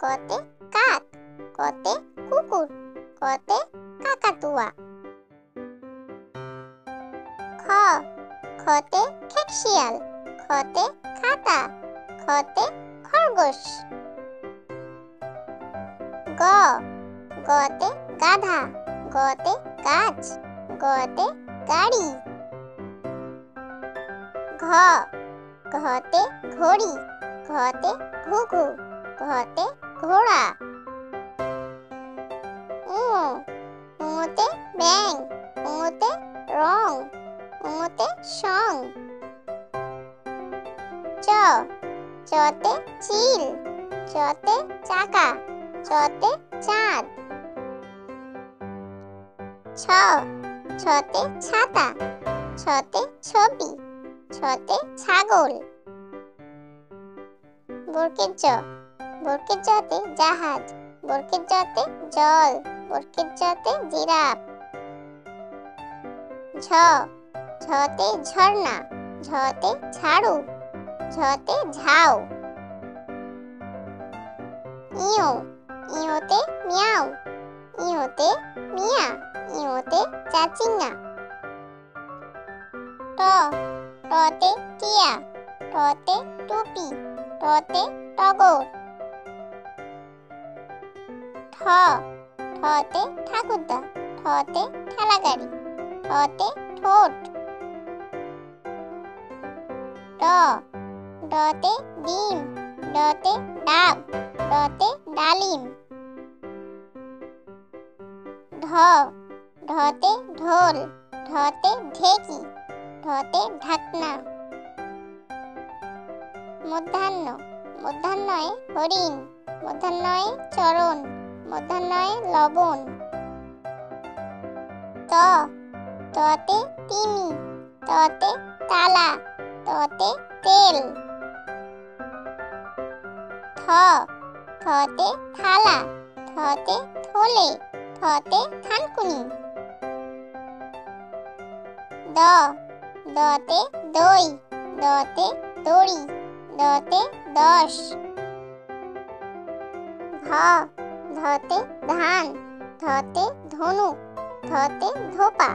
কতে কাক, কতে কুকুর, কতে কাকাতুয়া। খতে খেকশিয়াল, খতে খাতা, খতে খরগোশ। গতে গাধা, গতে গাছ, গতে গাড়ি। ঘতে ঘড়ি, ঘতে ঘুঘু, ঘতে ঘোড়া। ঙতে ব্যাঙ, ঙতে রং, ঙতে সং। চতে চিল, চতে চাকা, চতে চাঁদ। ছতে ছাতা, ছতে ছবি, ছতে ছাগল। বর্গের জতে জাহাজ, বর্গের জতে জল, বর্গের জতে জিরাফ। ঝতে ঝর্ণা, ঝতে ঝাড়ু, ঝতে ঝাউ। ইয়োতে মিয়াও, ইয়োতে মিয়া, ইয়োতে চাচিঙ্গা। টতে টিয়া, টতে টুপি, টতে টগর। ঠতে ঠাকুরদা, ঠতে ঠেলাগাড়ি, ঠতে ঠোঁট। ডতে ডিম, ডতে ডাব, ডতে ডালিম। ঢতে ঢোল, ঢতে ঢেকি, ঢতে ঢাকনা। মূর্ধন্যয়ে হরিণ, মূর্ধন্যয়ে চরণ, মূর্ধন্যয়ে লবণ। ততে তিমি, ততে তালা, ততে তেল। থতে থালা, থতে থলে, থতে থানকুনি। দতে দই, দতে দড়ি, দতে 10। ধতে ধান, ধতে ধনুক, ধতে ধোপা।